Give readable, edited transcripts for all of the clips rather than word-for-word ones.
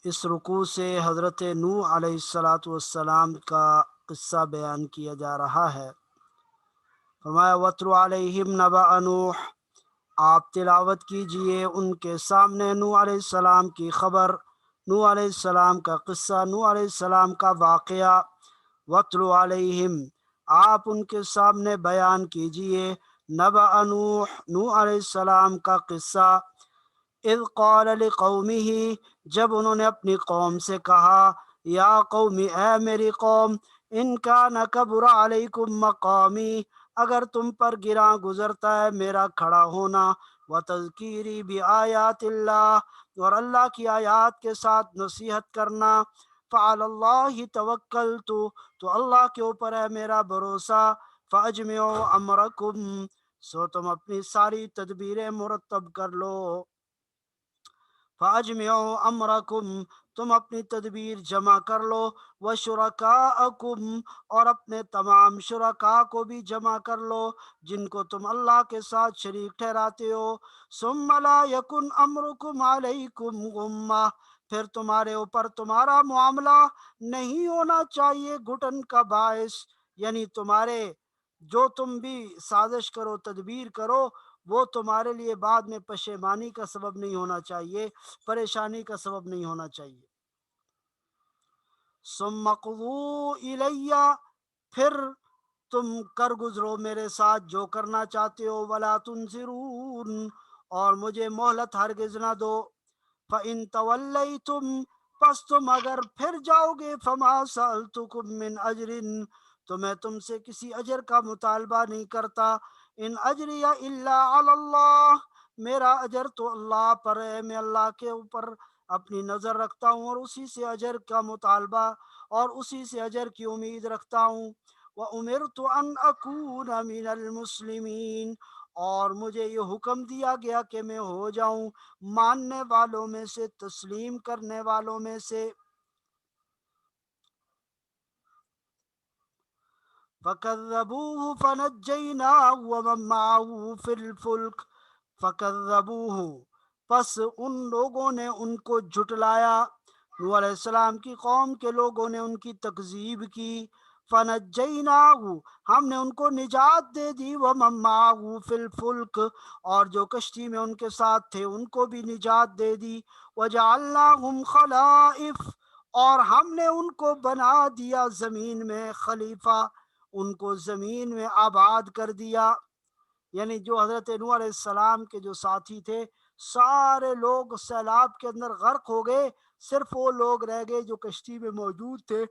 اس رکوع سے حضرت نوح علیہ السلام کا قصہ بیان کیا جا رہا ہے۔ فرمایا وَاتْلُ عَلَيْهِمْ نَبَأَ نوح، آپ تلاوت کیجئے ان کے سامنے نوح علیہ السلام کی خبر، نوح علیہ السلام کا قصہ، نوح علیہ السلام کا واقعہ۔ وَاتْلُ عَلَيْهِمْ، آپ ان کے سامنے بیان کیجئے نَبَأَ نوح، نوح علیہ السلام کا قصہ۔ اذ قال لقومہ، جب انہوں نے اپنی قوم سے کہا، یا قوم، اے میری قوم، ان کان کبر علیکم مقامی، اگر تم پر گراں گزرتا ہے میرا کھڑا ہونا، وتذکیری بآیات اللہ، اور اللہ کی آیات کے ساتھ نصیحت کرنا، فعلی اللہ توکلت، تو اللہ کے اوپر ہے میرا بھروسہ، فاجمعوا امرکم، سو تم اپنی ساری تدبیریں مرتب کر لو، فاجمعوا امرکم، تم اپنی تدبیر جمع کر لو، وشرکاءکم، اور اپنے تمام شرکاء کو بھی جمع کر لو جن کو تم اللہ کے ساتھ شریک ٹھہراتے ہو، ثم لا یکن امرکم علیکم غمہ، پھر تمہارے اوپر تمہارا معاملہ نہیں ہونا چاہیے گھٹن کا باعث، یعنی تمہارے جو تم بھی سازش کرو تدبیر کرو وہ تمہارے لیے بعد میں پشیمانی کا سبب نہیں ہونا چاہیے، پریشانی کا سبب نہیں ہونا چاہیے۔ ثم قضوا الی، پھر تم کر گزرو میرے ساتھ جو کرنا چاہتے ہو، ولا تنظرون، اور مجھے مہلت ہرگز نہ دو، فَإِن تَوَلَّيْتُمْ، پس تم اگر پھر جاؤ گے، فَمَا سَأَلْتُكُم مِّنْ أَجْرٍ، تو میں تم سے کسی اجر کا مطالبہ نہیں کرتا، ان اجریہ الا علی اللہ، میرا اجر تو اللہ پر ہے، میں اللہ کے اوپر اپنی نظر رکھتا ہوں اور اسی سے اجر کا مطالبہ اور اسی سے اجر کی امید رکھتا ہوں۔ وَأُمِرْتُ أَنْ أَكُونَ مِنَ الْمُسْلِمِينَ، اور مجھے یہ حکم دیا گیا کہ میں ہو جاؤں ماننے والوں میں سے، تسلیم کرنے والوں میں سے۔ فَكَذَّبُوهُ فَنَجَّيْنَاهُ وَمَن مَّعَهُ فِي الْفُلْكِ، فَكَذَّبُوهُ، پس ان لوگوں نے ان کو جھٹلایا، نوح علیہ السلام کی قوم کے لوگوں نے ان کی تکذیب کی، فَنَجَّيْنَاهُ، ہم نے ان کو نجات دے دی، وَمَن مَّعَهُ فِي الْفُلْكِ، اور جو کشتی میں ان کے ساتھ تھے ان کو بھی نجات دے دی، وَجَعَلْنَاهُمْ خَلَائِفَ، اور ہم نے ان کو بنا دیا زمین میں خلیفہ، ان کو زمین میں آباد کر دیا، یعنی جو حضرت نوح علیہ السلام کے جو ساتھی تھے سارے لوگ سیلاب کے اندر غرق ہو گئے، صرف وہ لوگ رہ گئے جو کشتی میں موجود تھے،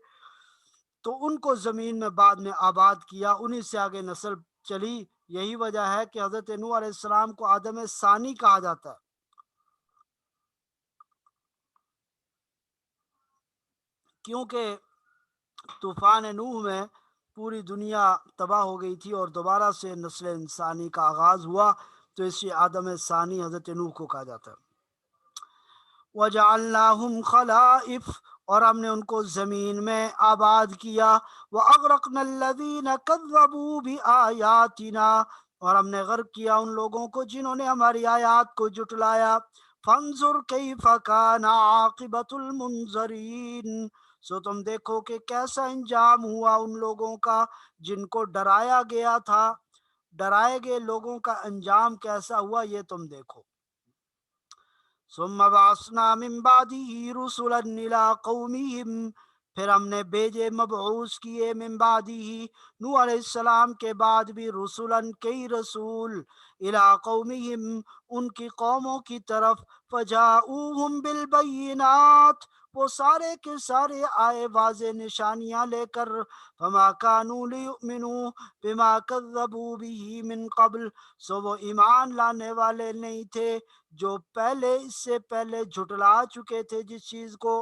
تو ان کو زمین میں بعد میں آباد کیا، انہی سے آگے نسل چلی۔ یہی وجہ ہے کہ حضرت نوح علیہ السلام کو آدم ثانی کہا جاتا ہے، کیونکہ طوفان نوح میں پوری دنیا تباہ ہو گئی تھی اور دوبارہ سے نسل انسانی کا آغاز ہوا، تو اس لیے آدم ثانی حضرت نوح کو کہا جاتا ہے۔ وَجَعَلْنَاهُمْ خَلَائِفَ، اور ہم نے ان کو زمین میں آباد کیا، وَأَغْرَقْنَا الَّذِينَ كَذَّبُوا بِآيَاتِنَا، اور ہم نے غرق کیا ان لوگوں کو جنہوں نے ہماری آیات کو جھٹلایا، فَانظُرْ كَيْفَ كَانَ عَاقِبَةُ الْمُنظَرِينَ، سو تم دیکھو کہ کیسا انجام ہوا ان لوگوں کا جن کو ڈرایا گیا تھا، ڈرائے گئے لوگوں کا انجام کیسا ہوا یہ تم دیکھو۔ ثم بعثنا من بعده رسلا الى قومهم، پھر ہم نے بھیجے مبعوث کیے من بعده، نوح علیہ السلام کے بعد بھی، رسلا کئی رسول، الى قومهم ان کی قوموں کی طرف، فجاؤوہم بالبینات، وہ سارے کے سارے آئے واضح نشانیاں لے کر، فما كانوا ليؤمنوا بما كذبوا به من قبل، سو وہ ایمان لانے والے نہیں تھے جو پہلے اس سے پہلے جھٹلا چکے تھے جس چیز کو،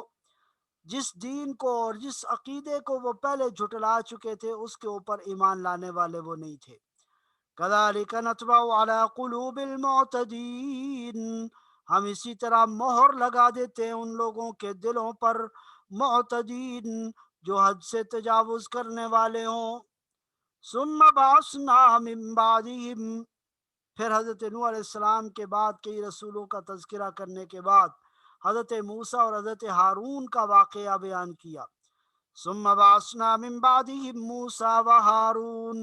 جس دین کو اور جس عقیدے کو وہ پہلے جھٹلا چکے تھے اس کے اوپر ایمان لانے والے وہ نہیں تھے۔ كَذَلِكَ نَطْبَعُ عَلَى قُلُوبِ الْمُعْتَدِينَ، ہم اسی طرح مہر لگا دیتے ہیں ان لوگوں کے دلوں پر، معتدین جو حد سے تجاوز کرنے والے ہوں۔ ثم بعثنا من بعدهم، پھر حضرت نوح علیہ السلام کے بعد کئی رسولوں کا تذکرہ کرنے کے بعد حضرت موسیٰ اور حضرت ہارون کا واقعہ بیان کیا۔ ثم بعثنا من بعدهم موسیٰ و ہارون،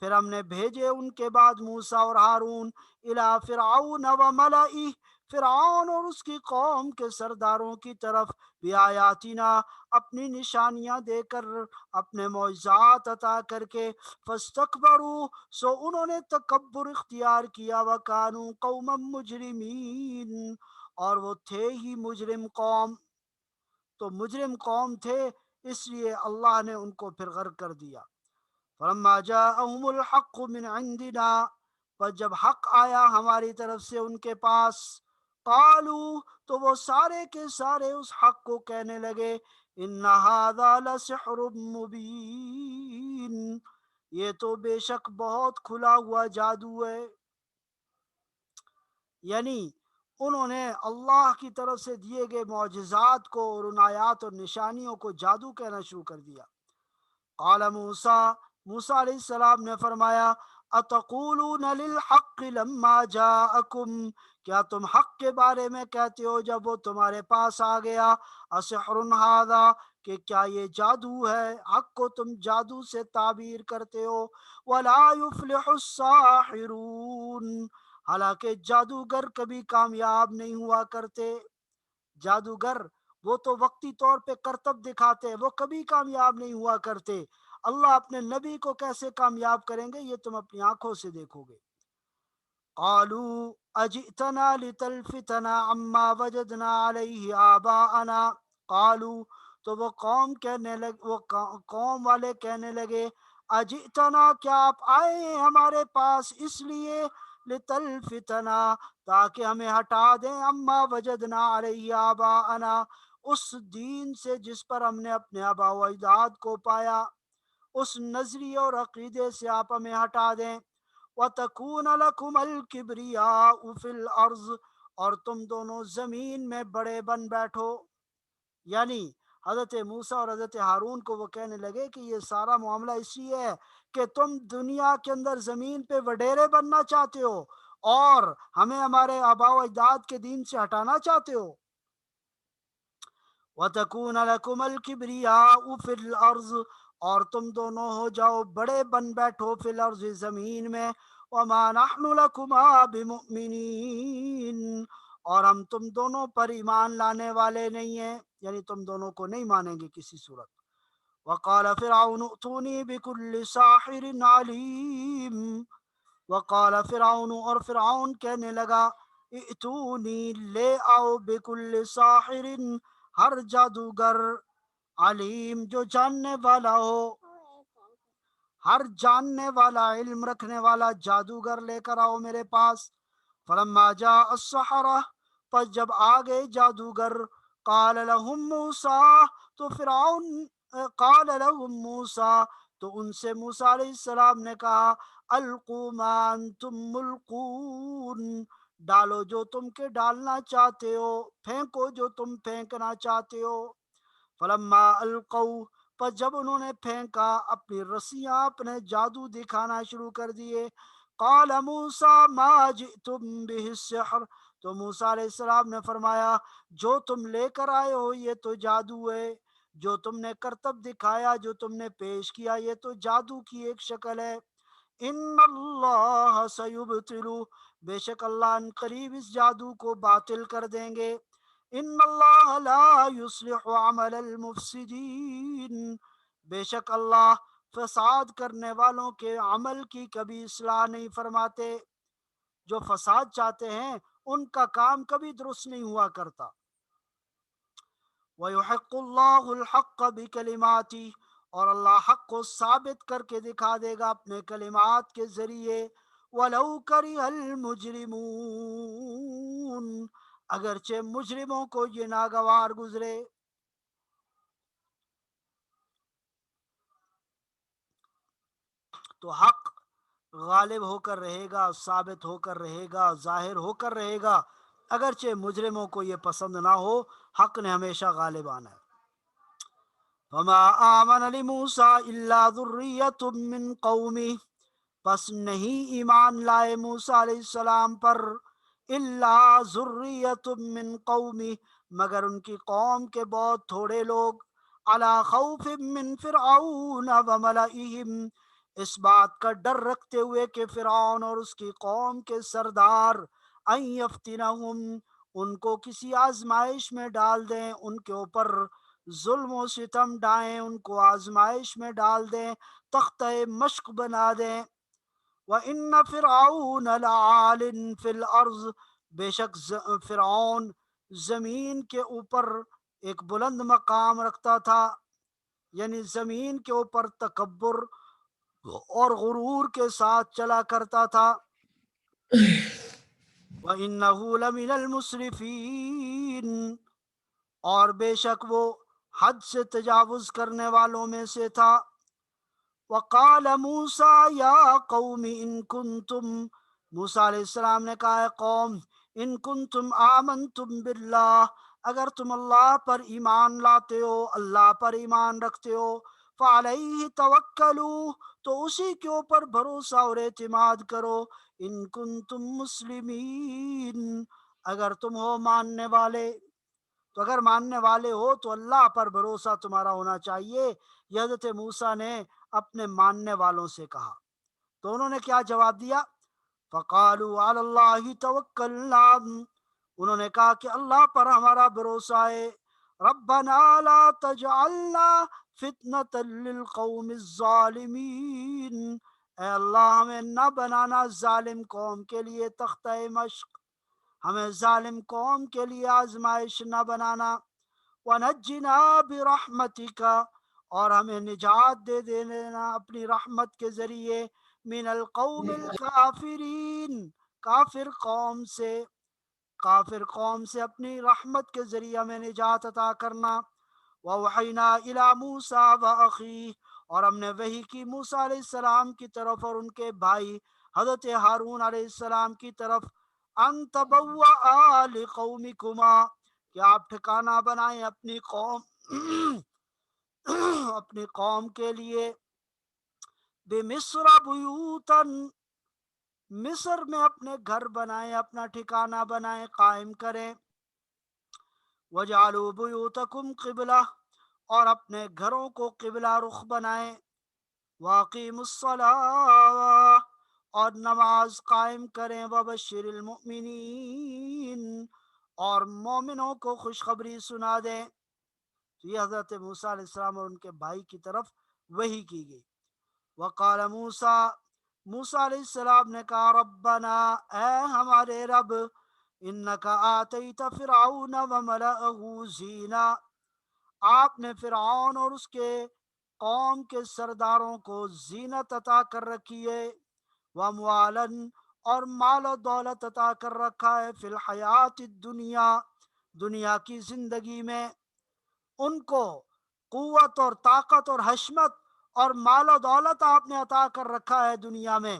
پھر ہم نے بھیجے ان کے بعد موسیٰ اور ہارون الی فرعون و ملئہ، فرعون اور اس کی قوم کے سرداروں کی طرف، بیااتنا اپنی نشانیاں دے کر، اپنے معجزات عطا کر کے، فاستکبروا سو انہوں نے تکبر اختیار کیا، وکانوا قوما مجرمین اور وہ تھے ہی مجرم قوم، تو مجرم قوم تھے، اس لیے اللہ نے ان کو پھر غرق کر دیا۔ فلما جاءهم الحق من عندنا، پر جب حق آیا ہماری طرف سے ان کے پاس، قالوا تو وہ سارے کے سارے اس حق کو کہنے لگے، ان هذا لسحر مبین، یہ تو بے شک بہت کھلا ہوا جادو ہے۔ یعنی انہوں نے اللہ کی طرف سے دیے گئے معجزات کو اور ان آیات اور نشانیوں کو جادو کہنا شروع کر دیا۔ قال موسیٰ، موسیٰ علیہ السلام نے فرمایا، اتقولون للحق لما جاءکم، کیا تم حق کے بارے میں کہتے ہو جب وہ تمہارے پاس آ گیا، اسحر ھذا، کہ کیا یہ جادو ہے، حق کو تم جادو سے تعبیر کرتے ہو، ولا یفلح الساحرون، حالانکہ جادوگر کبھی کامیاب نہیں ہوا کرتے۔ جادوگر وہ تو وقتی طور پہ کرتب دکھاتے ہیں، وہ کبھی کامیاب نہیں ہوا کرتے۔ اللہ اپنے نبی کو کیسے کامیاب کریں گے یہ تم اپنی آنکھوں سے دیکھو گے۔ قالوا اجئتنا لتلفتنا عما وجدنا علیہ آباءنا، قالوا تو وہ قوم والے کہنے لگے، اجئتنا کیا آپ آئے ہیں ہمارے پاس اس لیے، لتلفتنا تاکہ ہمیں ہٹا دیں، عما وجدنا علیہ آباءنا اس دین سے جس پر ہم نے اپنے آباء و اجداد کو پایا، اس نظریے اور عقیدے سے آپ ہمیں ہٹا دیں۔ وَتَكُونَ لَكُمَ الْكِبْرِيَاءُ فِي الْأَرْضِ، اور تم دونوں زمین میں بڑے بن بیٹھو۔ یعنی حضرت موسیٰ اور حضرت ہارون کو وہ کہنے لگے کہ یہ سارا معاملہ اسی ہے کہ تم دنیا کے اندر زمین پہ وڈیرے بننا چاہتے ہو اور ہمیں ہمارے آباء و اجداد کے دین سے ہٹانا چاہتے ہو۔ وَتَكُونَ لَكُمَ الْكِبْرِيَاءُ فِي الْأَرْضِ، اور تم دونوں ہو جاؤ بڑے بن بیٹھو، فی الارض زمین میں، وَمَا نَحْنُ لَكُمَا بِمُؤْمِنِينَ اور ہم تم دونوں پر ایمان لانے والے نہیں ہیں، یعنی تم دونوں کو نہیں مانیں گے کسی صورت۔ وَقَالَ فِرْعَوْنُ ائْتُونِي بِكُلِّ سَاحِرٍ عَلِيمٍ، وقال فرعون اور فرعون کہنے لگا، ائتونی لے آؤ، بکل ساحر ہر جادوگر، علیم جو جاننے والا ہو، ہر جاننے والا علم رکھنے والا جادوگر لے کر آؤ میرے پاس۔ فلما جاء السحرہ، پس جب آگئے جادوگر، قال لهم موسیٰ تو فرعون قال لهم موسیٰ تو ان سے موسیٰ علیہ السلام نے کہا، القوا ما انتم ملقون، ڈالو جو تم کے ڈالنا چاہتے ہو، پھینکو جو تم پھینکنا چاہتے ہو۔ فلما القوا، پس جب انہوں نے پھینکا، اپنی رسیاں اپنے جادو دکھانا شروع کر دیے، قال موسیٰ ما جئتم به السحر، تو موسیٰ علیہ السلام نے فرمایا، جو تم لے کر آئے ہو یہ تو جادو ہے، جو تم نے کرتب دکھایا، جو تم نے پیش کیا، یہ تو جادو کی ایک شکل ہے۔ ان اللہ سیبطل، بے شک اللہ ان قریب اس جادو کو باطل کر دیں گے۔ ان اللہ لا یصلح عمل المفسدین، بے شک اللہ فساد کرنے والوں کے عمل کی کبھی اصلاح نہیں فرماتے، جو فساد چاہتے ہیں ان کا کام کبھی درست نہیں ہوا کرتا۔ وَيُحِقُّ اللَّهُ الْحَقَّ بِكَلِمَاتِهِ، اور اللہ حق کو ثابت کر کے دکھا دے گا اپنے کلمات کے ذریعے۔ وَلَوْ كَرِهَ الْمُجْرِمُونَ، اگرچہ مجرموں کو یہ ناگوار گزرے۔ تو حق غالب ہو کر رہے گا، ثابت ہو کر رہے گا، ظاہر ہو کر رہے گا، اگرچہ مجرموں کو یہ پسند نہ ہو، حق نے ہمیشہ غالب آنا ہے۔ وما آمن لموسیٰ الا ذریۃ من قومہ، پس نہیں ایمان لائے موسیٰ علیہ السلام پر الا ذریۃ من قومی، مگر ان کی قوم کے بہت تھوڑے لوگ، علی خوف من فرعون وملئہم، اس بات کا ڈر رکھتے ہوئے کہ فرعون اور اس کی قوم کے سردار ان یفتنہم، ان کو کسی آزمائش میں ڈال دیں، ان کے اوپر ظلم و ستم ڈائیں، ان کو آزمائش میں ڈال دیں، تختہ مشق بنا دیں۔ وَإِنَّ فِرْعَوْنَ لَعَالٍ فِي الْأَرْضِ، بے شک فرعون زمین کے اوپر ایک بلند مقام رکھتا تھا، یعنی زمین کے اوپر تکبر اور غرور کے ساتھ چلا کرتا تھا۔ وَإِنَّهُ لَمِنَ الْمُسْرِفِينَ، اور بے شک وہ حد سے تجاوز کرنے والوں میں سے تھا۔ وقال موسیٰ یا قوم ان کنتم، موسیٰ علیہ السلام نے کہا ہے قوم، ان کنتم آمنتم باللہ، اگر تم اللہ پر ایمان لاتے ہو، اللہ پر ایمان رکھتے ہو، فعلیہ توکلوا، تو اسی کے اوپر بھروسہ اور اعتماد کرو، ان کنتم مسلمین، اگر تم ہو ماننے والے۔ تو اگر ماننے والے ہو تو اللہ پر بھروسہ تمہارا ہونا چاہیے، یہ حضرت موسیٰ نے اپنے ماننے والوں سے کہا۔ تو انہوں نے کیا جواب دیا؟ فقالوا علی اللہ توکلنا، انہوں نے کہا کہ اللہ پر ہمارا بھروسہ ہے۔ ربنا لا تجعلنا فتنة للقوم الظالمین، اے اللہ ہمیں نہ بنانا ظالم قوم کے لیے تختہ مشق، ہمیں ظالم قوم کے لیے آزمائش نہ بنانا۔ وَنَجِّنَا بِرَحْمَتِكَ، اور ہمیں نجات دے دینا اپنی رحمت کے ذریعے، من القوم الکافرین، کافر قوم سے، کافر قوم سے اپنی رحمت کے ذریعے ہمیں نجات عطا کرنا۔ وَأَوْحَيْنَا إِلَى مُوسَىٰ وَأَخِيهِ، اور ہم نے وحی کی موسیٰ علیہ السلام کی طرف اور ان کے بھائی حضرت ہارون علیہ السلام کی طرف، ان تبوأ لقومکما، کہ آپ ٹھکانہ بنائیں اپنی قوم اپنی قوم کے لیے، بمصر بیوتاً، مصر میں اپنے گھر بنائیں، اپنا ٹھکانہ بنائیں، قائم کریں۔ وَجَعَلُوا بُيُوتَكُمْ قِبْلَةً، اور اپنے گھروں کو قبلہ رخ بنائیں۔ وَأَقِيمُوا الصَّلَاةَ، اور نماز قائم کریں۔ وَبَشِّرِ الْمُؤْمِنِينَ، اور مومنوں کو خوشخبری سنا دیں۔ تو یہ حضرت موسیٰ علیہ السلام اور ان کے بھائی کی طرف وحی کی گئی۔ وقال موسیٰ، موسیٰ علیہ السلام نے کہا، ربنا، اے ہمارے رب، انک آتیت فرعون وملأہ زینہ، آپ نے فرعون اور اس کے قوم کے سرداروں کو زینت عطا کر رکھی ہے، واموالاً، اور مال و دولت عطا کر رکھا ہے، فی الحیات الدنیا، دنیا کی زندگی میں، ان کو قوت اور طاقت اور حشمت اور مال و دولت آپ نے عطا کر رکھا ہے دنیا میں۔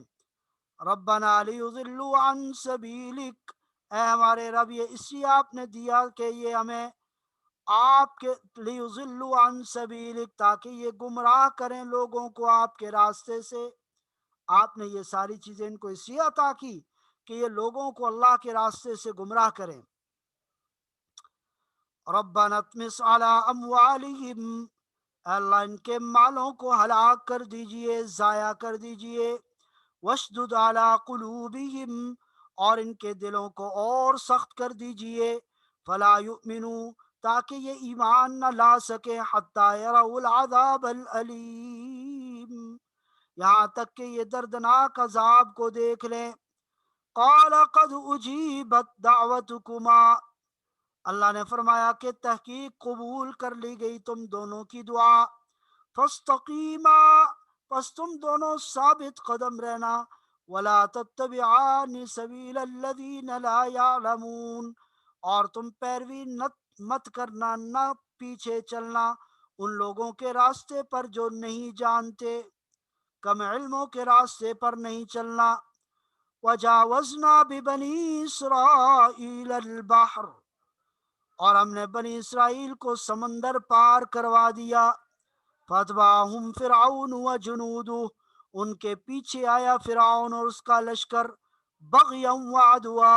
ربنا لیضلوا عن سبیلک، اے ہمارے رب یہ اس لیے آپ نے دیا کہ یہ ہمیں آپ کے، لیضلوا عن سبیلک، تاکہ یہ گمراہ کریں لوگوں کو آپ کے راستے سے۔ آپ نے یہ ساری چیزیں ان کو اس لیے عطا کی کہ یہ لوگوں کو اللہ کے راستے سے گمراہ کریں۔ ربنا اطمس علی اموالہم، اے اللہ ان کے مالوں کو ہلاک کر دیجئے، ضائع کر دیجئے۔ واشدد علی قلوبہم، اور ان کے دلوں کو اور سخت کر دیجئے۔ فلا یؤمنوا، تاکہ یہ ایمان نہ لا سکے، حتی یروا العذاب العلیم، یہاں تک کہ یہ دردناک عذاب کو دیکھ لیں۔ قال قد اجیبت دعوتکما، اللہ نے فرمایا کہ تحقیق قبول کر لی گئی تم دونوں کی دعا۔ فاستقیما، پس تم دونوں ثابت قدم رہنا۔ ولا تتبعان سبیل الذین لا یعلمون، اور تم پیروی مت کرنا، نہ پیچھے چلنا ان لوگوں کے راستے پر جو نہیں جانتے، کم علموں کے راستے پر نہیں چلنا۔ وجاوزنا ببنی اسرائیل البحر، اور ہم نے بنی اسرائیل کو سمندر پار کروا دیا۔ فاتبعہم فرعون وجنودہ، ان کے پیچھے آیا فرعون اور اس کا لشکر، بغیا وعدوا،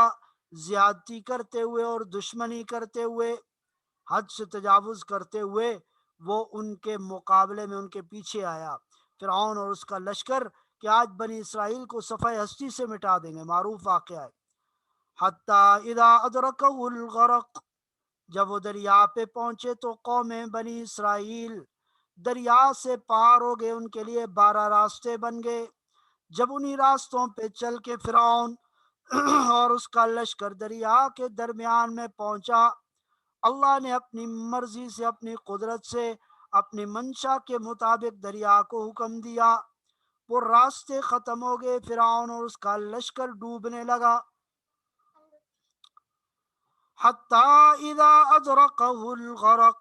زیادتی کرتے ہوئے اور دشمنی کرتے ہوئے، حد سے تجاوز کرتے ہوئے وہ ان کے مقابلے میں ان کے پیچھے آیا، فرعون اور اس کا لشکر، کہ آج بنی اسرائیل کو صفحہ ہستی سے مٹا دیں گے، معروف واقعہ ہے۔ حتیٰ اذا ادرکہ الغرق، جب وہ دریا پہ پہنچے تو قوم بنی اسرائیل دریا سے پار ہو گئے، ان کے لیے 12 راستے بن گئے۔ جب انہی راستوں پہ چل کے فرعون اور اس کا لشکر دریا کے درمیان میں پہنچا، اللہ نے اپنی مرضی سے، اپنی قدرت سے، اپنی منشا کے مطابق دریا کو حکم دیا، وہ راستے ختم ہو گئے، فرعون اور اس کا لشکر ڈوبنے لگا۔ حتیٰ اذا ادرکہ الغرق،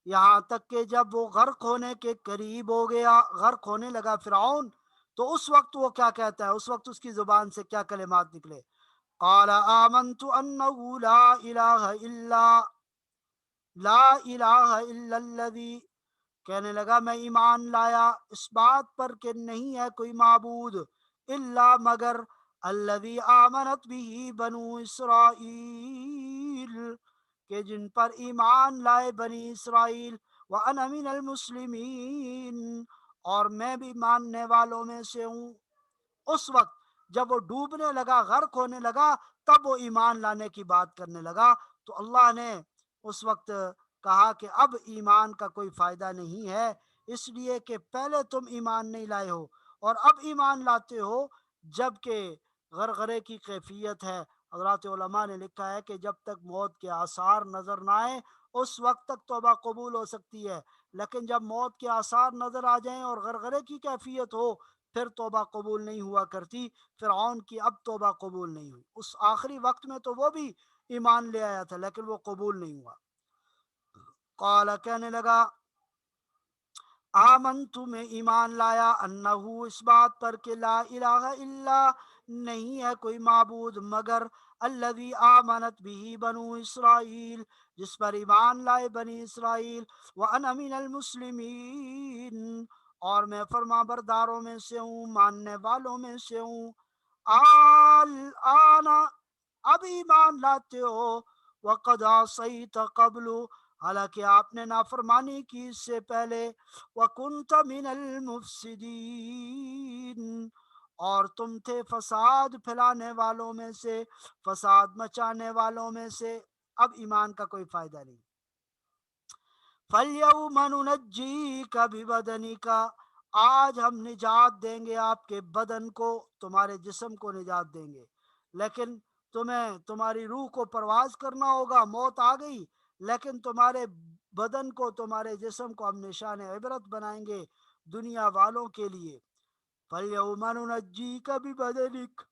یہاں تک کہ جب وہ غرق ہونے کے قریب ہو گیا، غرق ہونے لگا فرعون، تو اس وقت وہ کیا کہتا ہے، اس وقت اس کی زبان سے کیا کلمات نکلے؟ قال آمنت انہ لا الہ الا الذی، کہنے لگا میں ایمان لایا اس بات پر کہ نہیں ہے کوئی معبود الا مگر الذی آمنت بھی بنو اسرائیل، کہ جن پر ایمان لائے بنی اسرائیل، وَأَنَا مِنَ الْمُسْلِمِينَ، اور میں بھی ماننے والوں میں سے ہوں۔ اس وقت جب وہ ڈوبنے لگا، غرق ہونے لگا، تب وہ ایمان لانے کی بات کرنے لگا، تو اللہ نے اس وقت کہا کہ اب ایمان کا کوئی فائدہ نہیں ہے، اس لیے کہ پہلے تم ایمان نہیں لائے ہو، اور اب ایمان لاتے ہو جب کہ غرغرے کی کیفیت ہے۔ حضرات علماء نے لکھا ہے کہ جب تک موت کے آثار نظر نہ آئیں اس وقت تک توبہ قبول ہو سکتی ہے، لیکن جب موت کے آثار نظر آ جائیں اور غرغرے کی کیفیت ہو پھر توبہ قبول نہیں ہوا کرتی۔ فرعون کی اب توبہ قبول نہیں ہوئی، اس آخری وقت میں تو وہ بھی ایمان لے آیا تھا لیکن وہ قبول نہیں ہوا۔ قال، کہنے لگا، آمنت، میں ایمان لایا، انہو، اس بات پر کہ لا الہ الا، نہیں ہے کوئی معبود مگر الذی آمنت بھی بنو اسرائیل، جس پر ایمان لائے بنی اسرائیل، وانا من المسلمین، اور میں فرما برداروں میں سے ہوں، ماننے والوں میں سے ہوں۔ آنا، اب ایمان لاتے ہو، وقد عصیت قبل، حالانکہ آپ نے نافرمانی کی اس سے پہلے، وَكُنْتَ مِنَ الْمُفْسِدِينَ، اور تم تھے فساد پھیلانے والوں میں سے، فساد مچانے والوں میں سے۔ اب ایمان کا کوئی فائدہ نہیں۔ فَالْيَوْمَ نُنَجِّيكَ بِبَدَنِكَ، آج ہم نجات دیں گے آپ کے بدن کو، تمہارے جسم کو نجات دیں گے، لیکن تمہیں تمہاری روح کو پرواز کرنا ہوگا، موت آ گئی، لیکن تمہارے بدن کو، تمہارے جسم کو ہم نشان عبرت بنائیں گے دنیا والوں کے لیے۔ فَالْيَوْمَ نُنَجِّيكَ بِبَدَنِكَ،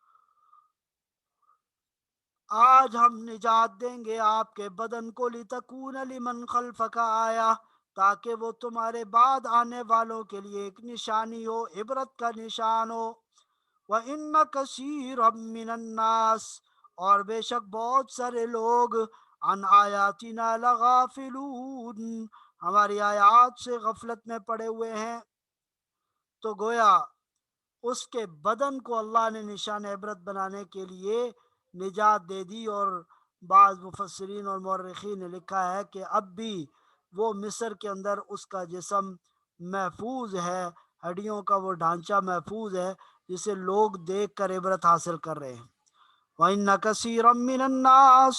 آج ہم نجات دیں گے آپ کے بدن کو، لِتَكُونَ لِمَنْ خَلْفَكَ آیَةً، تاکہ وہ تمہارے بعد آنے والوں کے لیے ایک نشانی ہو، عبرت کا نشان ہو۔ وَإِنَّ كَثِيرًا مِّنَ النَّاسِ، اور بے شک بہت سارے لوگ، عن آیاتنا لغافلون، ہماری آیات سے غفلت میں پڑے ہوئے ہیں۔ تو گویا اس کے بدن کو اللہ نے نشان عبرت بنانے کے لیے نجات دے دی، اور بعض مفسرین اور مورخین نے لکھا ہے کہ اب بھی وہ مصر کے اندر اس کا جسم محفوظ ہے، ہڈیوں کا وہ ڈھانچہ محفوظ ہے جسے لوگ دیکھ کر عبرت حاصل کر رہے ہیں۔ وَإِنَّ كَثِيرًا مِّنَ النَّاسِ،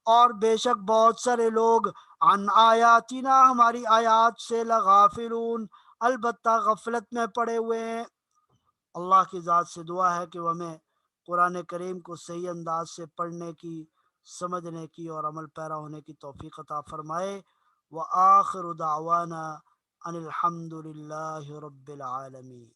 اور بے شک بہت سارے لوگ، عن آیاتنا، ہماری آیات سے، لغافلون، البتہ غفلت میں پڑے ہوئے ہیں۔ اللہ کی ذات سے دعا ہے کہ وہ ہمیں قرآن کریم کو صحیح انداز سے پڑھنے کی، سمجھنے کی اور عمل پیرا ہونے کی توفیق عطا فرمائے۔ وآخر دعوانا ان الحمد للہ رب العالمین۔